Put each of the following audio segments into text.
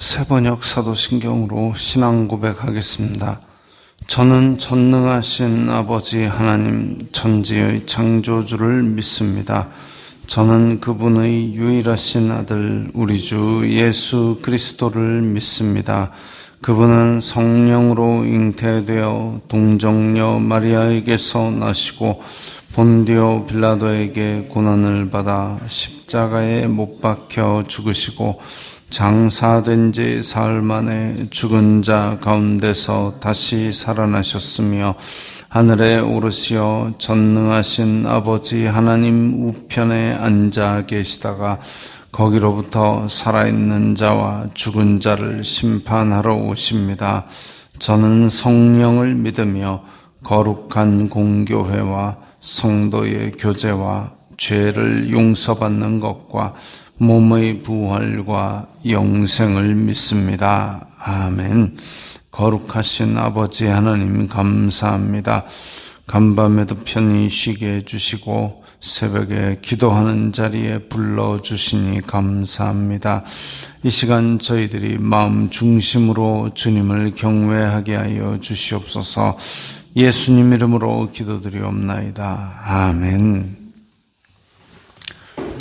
세번역 사도신경으로 신앙 고백하겠습니다. 저는 전능하신 아버지 하나님 천지의 창조주를 믿습니다. 저는 그분의 유일하신 아들 우리 주 예수 그리스도를 믿습니다. 그분은 성령으로 잉태되어 동정녀 마리아에게서 나시고 본디오 빌라도에게 고난을 받아 십자가에 못 박혀 죽으시고 장사된 지 사흘 만에 죽은 자 가운데서 다시 살아나셨으며 하늘에 오르시어 전능하신 아버지 하나님 우편에 앉아 계시다가 거기로부터 살아있는 자와 죽은 자를 심판하러 오십니다. 저는 성령을 믿으며 거룩한 공교회와 성도의 교제와 죄를 용서받는 것과 몸의 부활과 영생을 믿습니다. 아멘. 거룩하신 아버지 하나님 감사합니다. 간밤에도 편히 쉬게 해주시고 새벽에 기도하는 자리에 불러주시니 감사합니다. 이 시간 저희들이 마음 중심으로 주님을 경외하게 하여 주시옵소서. 예수님 이름으로 기도드리옵나이다. 아멘.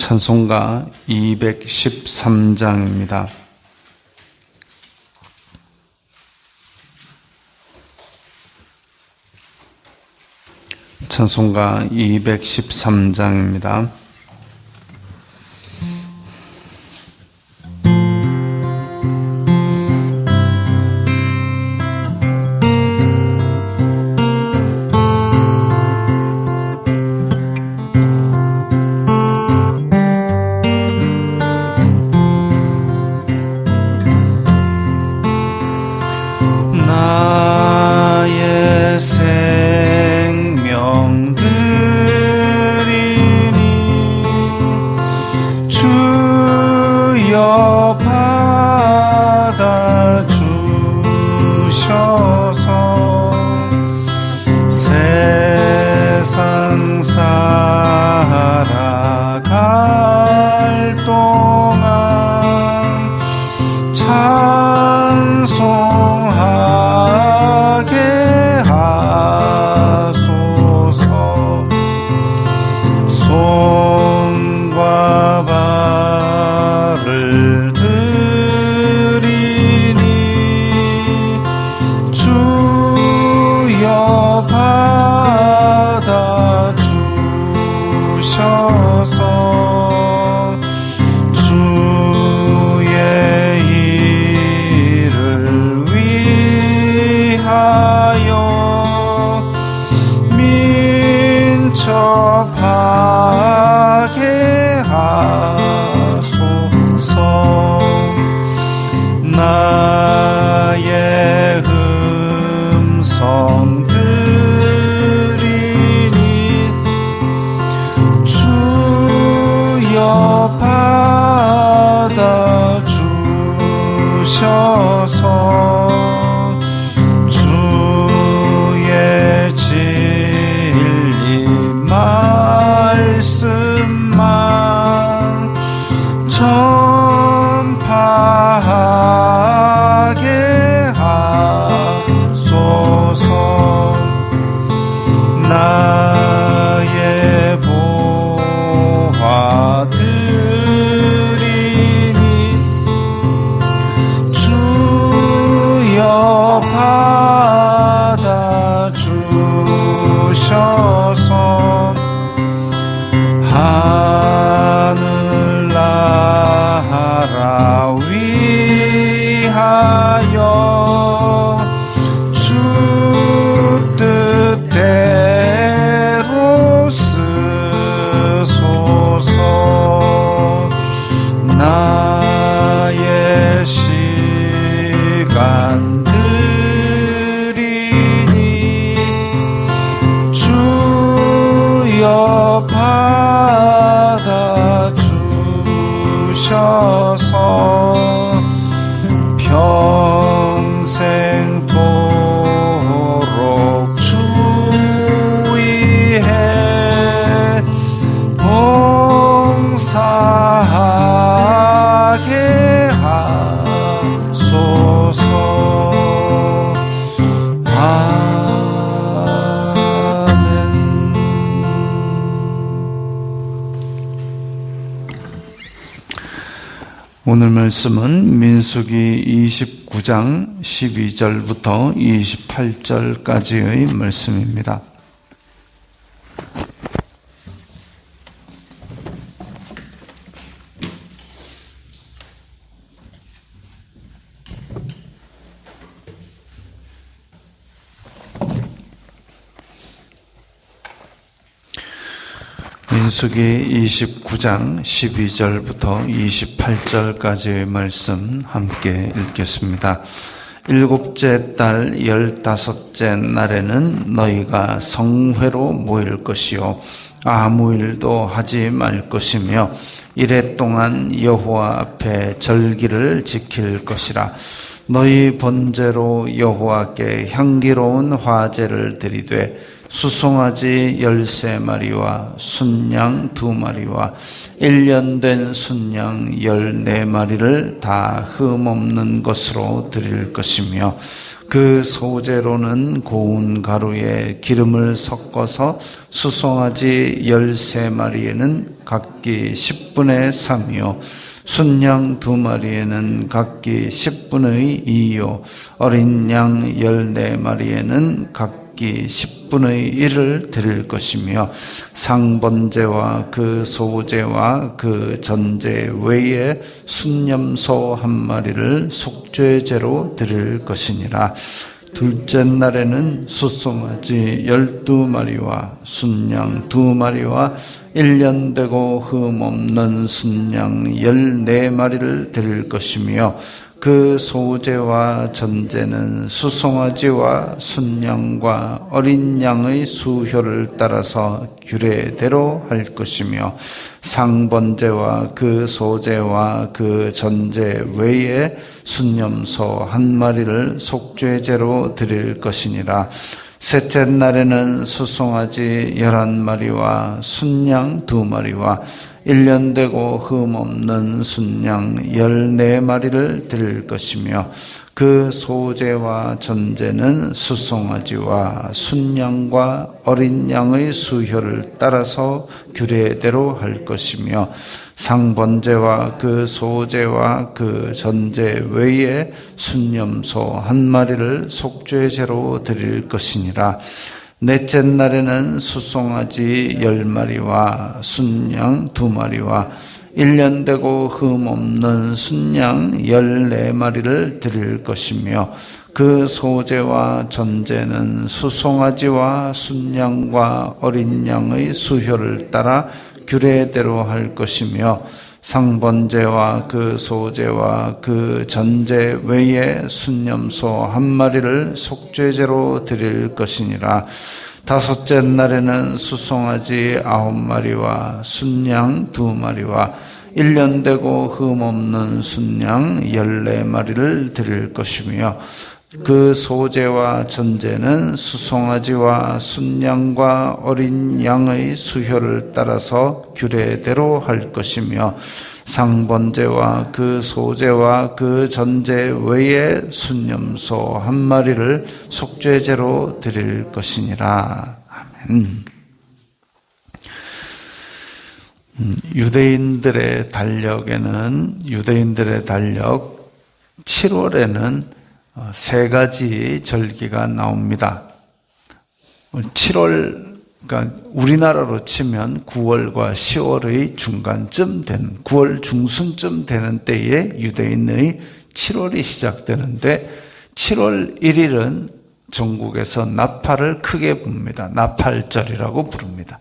찬송가 213장입니다. 찬송가 213장입니다. 봉사하게 하소서. 오늘 말씀은 민수기 29장 12절부터 28절까지의 말씀입니다. 민수기 29장 12절부터 28절까지의 말씀 함께 읽겠습니다. 일곱째 달 15째 날에는 너희가 성회로 모일 것이요 아무 일도 하지 말 것이며 이래 동안 여호와 앞에 절기를 지킬 것이라. 너희 번제로 여호와께 향기로운 화제를 드리되 수송아지 13마리와 순양 2마리와 1년 된 순양 14마리를 다 흠없는 것으로 드릴 것이며 그 소제로는 고운 가루에 기름을 섞어서 수송아지 13마리에는 각기 10분의 3이요 순양 2마리에는 각기 10분의 2요 어린 양 14마리에는 각기 10분의 1을 드릴 것이며 상번제와 그 소제와 그 전제 외에 순염소 1마리를 속죄제로 드릴 것이니라. 둘째 날에는 수송아지 12마리와 순양 2마리와 1년 되고 흠없는 순양 14마리를 드릴 것이며 그 소제와 전제는 수송아지와 순양과 어린 양의 수효를 따라서 규례대로 할 것이며 상번제와 그 소제와 그 전제 외에 순염소 1마리를 속죄제로 드릴 것이니라. 셋째 날에는 수송아지 11마리와 순양 2마리와 1년 되고 흠없는 순양 14마리를 드릴 것이며 그 소제와 전제는 수송아지와 순양과 어린 양의 수효를 따라서 규례대로 할 것이며 상번제와 그 소제와 그 전제 외에 순염소 1마리를 속죄제로 드릴 것이니라. 넷째 날에는 수송아지 10마리와 순양 2마리와 1년 되고 흠없는 순양 14마리를 드릴 것이며 그 소제와 전제는 수송아지와 순양과 어린 양의 수효를 따라 규례대로 할 것이며 상번제와 그 소제와 그 전제 외에 순염소 1마리를 속죄제로 드릴 것이니라. 다섯째 날에는 수송아지 9마리와 순양 2마리와 1년 되고 흠없는 순양 14마리를 드릴 것이며 그 소제와 전제는 수송아지와 순양과 어린 양의 수효를 따라서 규례대로 할 것이며 상번제와 그 소제와 그 전제 외에 순염소 1마리를 속죄제로 드릴 것이니라. 아멘. 유대인들의 달력 7월에는 세 가지 절기가 나옵니다. 7월, 그러니까 우리나라로 치면 9월과 10월의 중간쯤 되는, 9월 중순쯤 되는 때에 유대인의 7월이 시작되는데 7월 1일은 전국에서 나팔을 크게 붑니다. 나팔절이라고 부릅니다.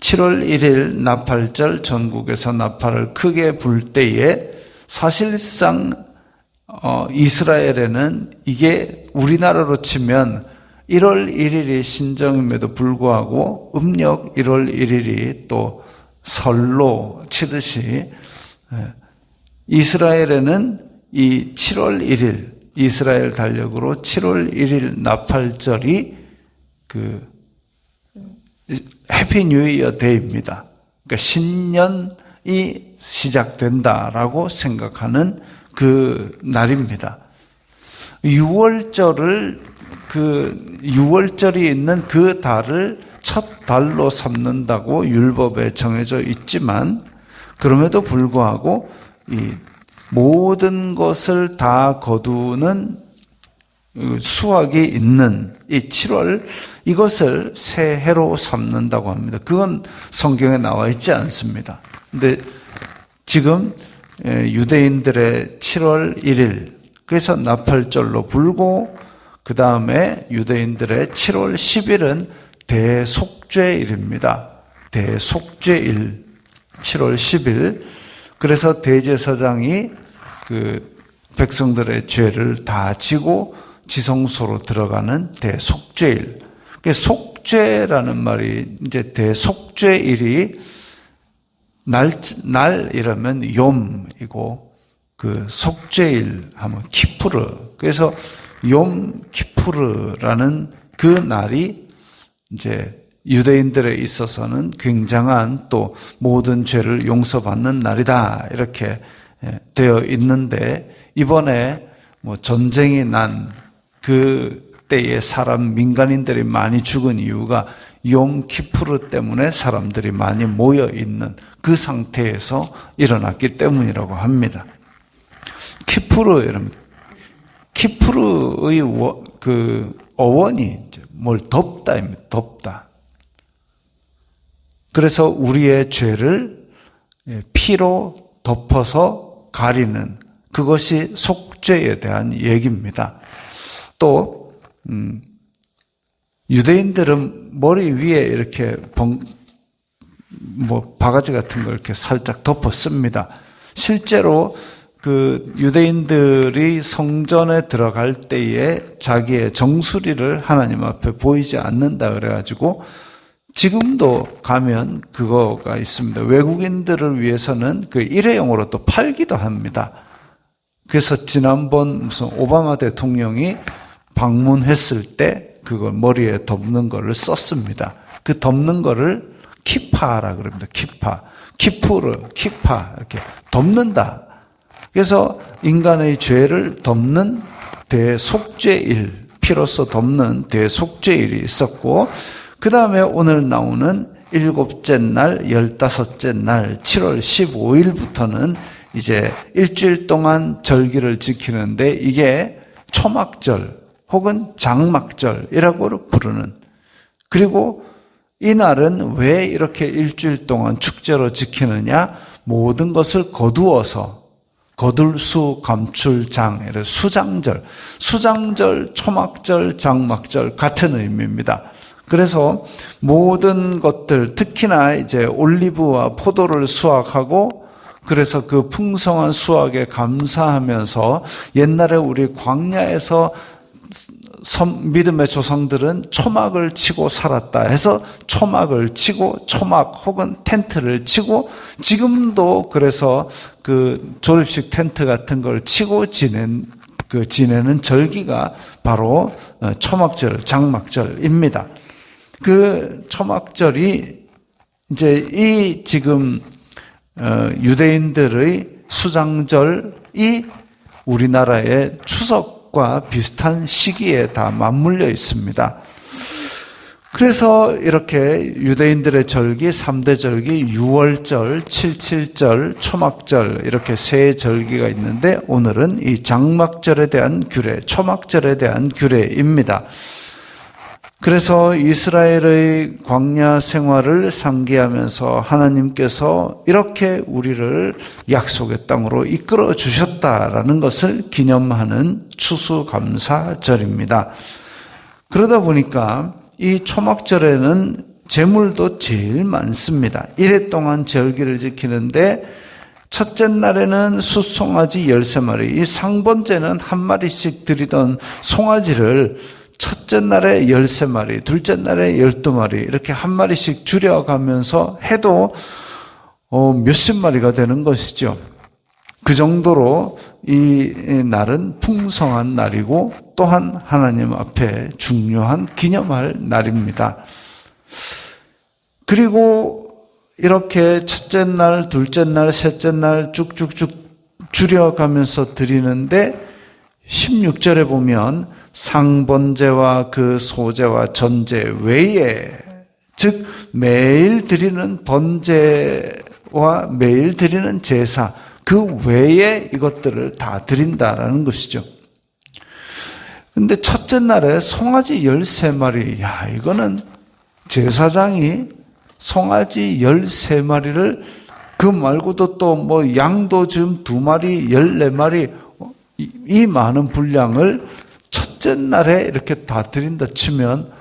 7월 1일 나팔절 전국에서 나팔을 크게 불 때에 사실상 이스라엘에는 이게 우리나라로 치면 1월 1일이 신정임에도 불구하고 음력 1월 1일이 또 설로 치듯이 이스라엘에는 이 7월 1일 이스라엘 달력으로 7월 1일 나팔절이 그 해피 뉴 이어 데이입니다. 그러니까 신년이 시작된다라고 생각하는 그 날입니다. 6월절을 그 6월절이 있는 그 달을 첫 달로 삼는다고 율법에 정해져 있지만 그럼에도 불구하고 이 모든 것을 다 거두는 수확이 있는 이 7월, 이것을 새해로 삼는다고 합니다. 그건 성경에 나와 있지 않습니다. 근데 지금 유대인들의 7월 1일, 그래서 나팔절로 불고, 그 다음에 유대인들의 7월 10일은 대속죄일입니다. 대속죄일, 7월 10일. 그래서 대제사장이 그 백성들의 죄를 다 지고 지성소로 들어가는 대속죄일. 속죄라는 말이 이제 대속죄일이 날 이러면 욤이고, 그 속죄일 하면 키푸르. 그래서 욤 키푸르라는 그 날이 이제 유대인들에 있어서는 굉장한 또 모든 죄를 용서받는 날이다, 이렇게 되어 있는데, 이번에 뭐 전쟁이 난 그 때에 민간인들이 많이 죽은 이유가 욤 키푸르 때문에 사람들이 많이 모여 있는 그 상태에서 일어났기 때문이라고 합니다. 키푸르, 여러분, 키푸르의 그 어원이 뭘 덮다입니다. 덮다. 그래서 우리의 죄를 피로 덮어서 가리는, 그것이 속죄에 대한 얘기입니다. 또 유대인들은 머리 위에 이렇게 바가지 같은 걸 이렇게 살짝 덮어 씁니다. 실제로 그 유대인들이 성전에 들어갈 때에 자기의 정수리를 하나님 앞에 보이지 않는다 그래가지고 지금도 가면 그거가 있습니다. 외국인들을 위해서는 그 일회용으로 또 팔기도 합니다. 그래서 지난번 무슨 오바마 대통령이 방문했을 때 그걸 머리에 덮는 거를 썼습니다. 그 덮는 거를 키파라 그럽니다. 키파, 키푸르, 키파, 이렇게 덮는다. 그래서 인간의 죄를 덮는 대속죄일, 피로써 덮는 대속죄일이 있었고, 그 다음에 오늘 나오는 7째 날, 15째 날, 7월 15일부터는 이제 일주일 동안 절기를 지키는데, 이게 초막절 혹은 장막절이라고 부르는, 그리고 이 날은 왜 이렇게 일주일 동안 축제로 지키느냐? 모든 것을 거두어서, 거둘수 감출장, 수장절, 초막절, 장막절 같은 의미입니다. 그래서 모든 것들, 특히나 이제 올리브와 포도를 수확하고, 그래서 그 풍성한 수확에 감사하면서, 옛날에 우리 광야에서 믿음의 조상들은 초막을 치고 살았다 해서 초막을 치고, 초막 혹은 텐트를 치고, 지금도 그래서 그 조립식 텐트 같은 걸 치고 지내는 절기가 바로 초막절, 장막절입니다. 그 초막절이 이제 이 지금 유대인들의 수장절이 우리나라의 추석과 비슷한 시기에 다 맞물려 있습니다. 그래서 이렇게 유대인들의 절기, 3대 절기, 6월절, 77절, 초막절, 이렇게 세 절기가 있는데, 오늘은 이 장막절에 대한 규례, 초막절에 대한 규례입니다. 그래서 이스라엘의 광야 생활을 상기하면서 하나님께서 이렇게 우리를 약속의 땅으로 이끌어 주셨다라는 것을 기념하는 추수감사절입니다. 그러다 보니까 이 초막절에는 제물도 제일 많습니다. 1회 동안 절기를 지키는데 첫째 날에는 숫송아지 13마리, 이 상번제는 한 마리씩 드리던 송아지를 첫째 날에 13마리, 둘째 날에 12마리, 이렇게 한 마리씩 줄여가면서 해도 몇십 마리가 되는 것이죠. 그 정도로 이 날은 풍성한 날이고, 또한 하나님 앞에 중요한 기념할 날입니다. 그리고 이렇게 첫째 날, 둘째 날, 셋째 날 쭉쭉쭉 줄여가면서 드리는데, 16절에 보면 상번제와 그 소제와 전제 외에, 즉 매일 드리는 번제와 매일 드리는 제사, 그 외에 이것들을 다 드린다라는 것이죠. 근데 첫째 날에 송아지 13마리, 이거는 제사장이 송아지 13마리를 그 말고도 또 뭐 양도 지금 2마리, 14마리 이 많은 분량을 첫째 날에 이렇게 다 드린다 치면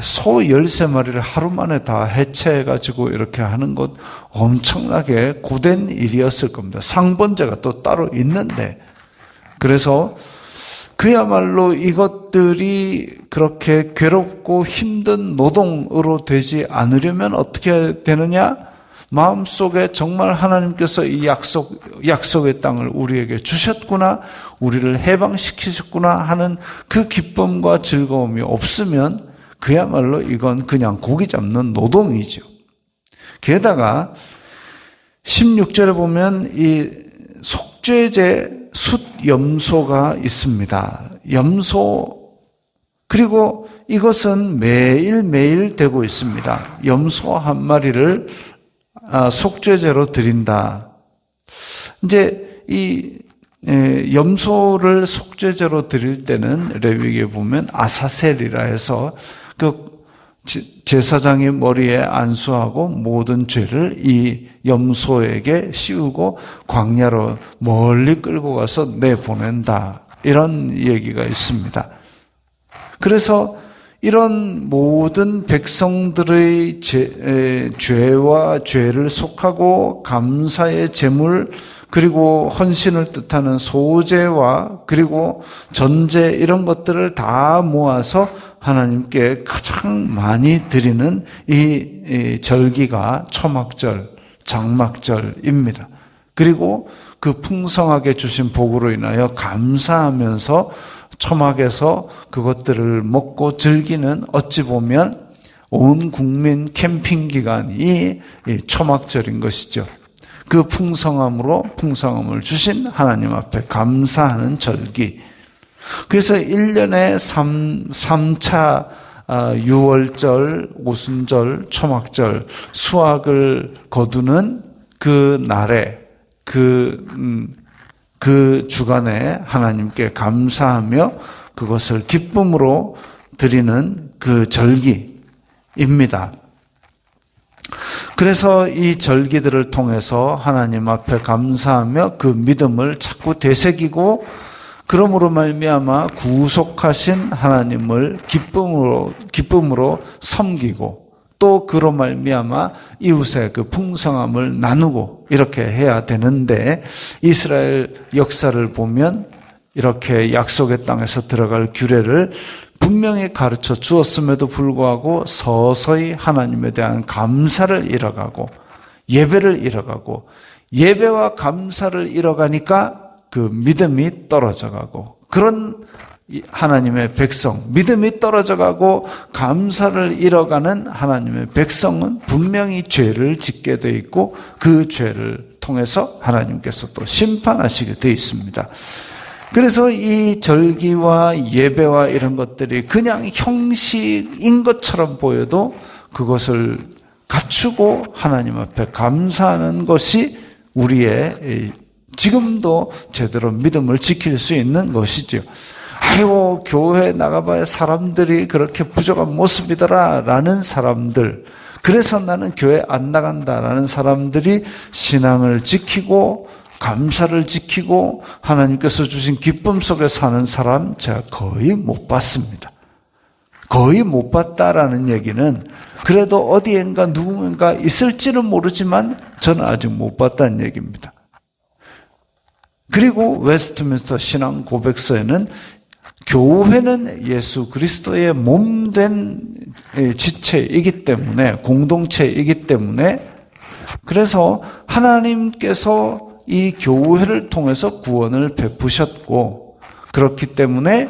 소 13마리를 하루 만에 다 해체해가지고 이렇게 하는 것 엄청나게 고된 일이었을 겁니다. 상번제가 또 따로 있는데. 그래서 그야말로 이것들이 그렇게 괴롭고 힘든 노동으로 되지 않으려면 어떻게 되느냐? 마음속에 정말 하나님께서 이 약속의 땅을 우리에게 주셨구나, 우리를 해방시키셨구나 하는 그 기쁨과 즐거움이 없으면 그야말로 이건 그냥 고기 잡는 노동이죠. 게다가 16절에 보면 이 속죄제 숫염소가 있습니다. 염소, 그리고 이것은 매일매일 되고 있습니다. 염소 한 마리를 속죄제로 드린다. 이제 이 염소를 속죄제로 드릴 때는 레위기에 보면 아사셀이라 해서 그 제사장의 머리에 안수하고 모든 죄를 이 염소에게 씌우고 광야로 멀리 끌고 가서 내보낸다. 이런 얘기가 있습니다. 그래서 이런 모든 백성들의 죄와 죄를 속하고 감사의 제물, 그리고 헌신을 뜻하는 소제와 그리고 전제, 이런 것들을 다 모아서 하나님께 가장 많이 드리는 이 절기가 초막절, 장막절입니다. 그리고 그 풍성하게 주신 복으로 인하여 감사하면서 초막에서 그것들을 먹고 즐기는, 어찌 보면 온 국민 캠핑 기간이 초막절인 것이죠. 그 풍성함을 주신 하나님 앞에 감사하는 절기. 그래서 1년에 3차 유월절, 오순절, 초막절, 수확을 거두는 그 날에 그 주간에 하나님께 감사하며 그것을 기쁨으로 드리는 그 절기입니다. 그래서 이 절기들을 통해서 하나님 앞에 감사하며 그 믿음을 자꾸 되새기고, 그러므로 말미암아 구속하신 하나님을 기쁨으로 섬기고, 또 그로 말미암아 이웃의 그 풍성함을 나누고 이렇게 해야 되는데, 이스라엘 역사를 보면 이렇게 약속의 땅에서 들어갈 규례를 분명히 가르쳐 주었음에도 불구하고 서서히 하나님에 대한 감사를 잃어가고 예배를 잃어가고, 예배와 감사를 잃어가니까 그 믿음이 떨어져가고, 그런 하나님의 백성, 믿음이 떨어져가고 감사를 잃어가는 하나님의 백성은 분명히 죄를 짓게 돼 있고, 그 죄를 통해서 하나님께서 또 심판하시게 돼 있습니다. 그래서 이 절기와 예배와 이런 것들이 그냥 형식인 것처럼 보여도 그것을 갖추고 하나님 앞에 감사하는 것이 우리의 지금도 제대로 믿음을 지킬 수 있는 것이죠. 아이고, 교회 나가봐야 사람들이 그렇게 부족한 모습이더라 라는 사람들, 그래서 나는 교회 안 나간다라는 사람들이 신앙을 지키고 감사를 지키고 하나님께서 주신 기쁨 속에 사는 사람 제가 거의 못 봤습니다. 거의 못 봤다라는 얘기는 그래도 어디엔가 누군가 있을지는 모르지만 저는 아직 못 봤다는 얘기입니다. 그리고 웨스트민스터 신앙 고백서에는 교회는 예수 그리스도의 몸된 지체이기 때문에, 공동체이기 때문에, 그래서 하나님께서 이 교회를 통해서 구원을 베푸셨고, 그렇기 때문에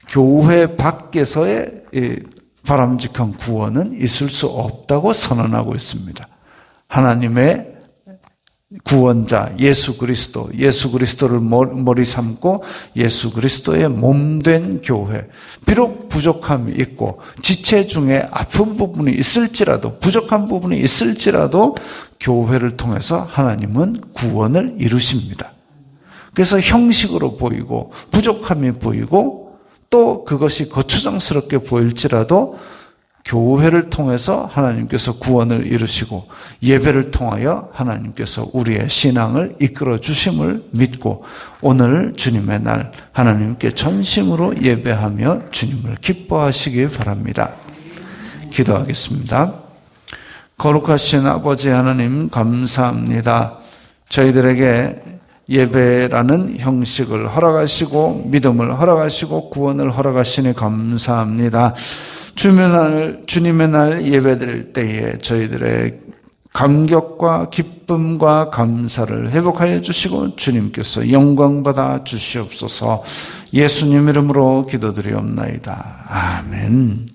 교회 밖에서의 바람직한 구원은 있을 수 없다고 선언하고 있습니다. 하나님의 구원자 예수 그리스도를 머리 삼고 예수 그리스도의 몸된 교회. 비록 부족함이 있고 지체 중에 아픈 부분이 있을지라도, 부족한 부분이 있을지라도 교회를 통해서 하나님은 구원을 이루십니다. 그래서 형식으로 보이고 부족함이 보이고 또 그것이 거추장스럽게 보일지라도 교회를 통해서 하나님께서 구원을 이루시고 예배를 통하여 하나님께서 우리의 신앙을 이끌어 주심을 믿고 오늘 주님의 날 하나님께 전심으로 예배하며 주님을 기뻐하시기 바랍니다. 기도하겠습니다. 거룩하신 아버지 하나님 감사합니다. 저희들에게 예배라는 형식을 허락하시고 믿음을 허락하시고 구원을 허락하시니 감사합니다. 주님의 날 예배드릴 때에 저희들의 감격과 기쁨과 감사를 회복하여 주시고 주님께서 영광받아 주시옵소서. 예수님 이름으로 기도드리옵나이다. 아멘.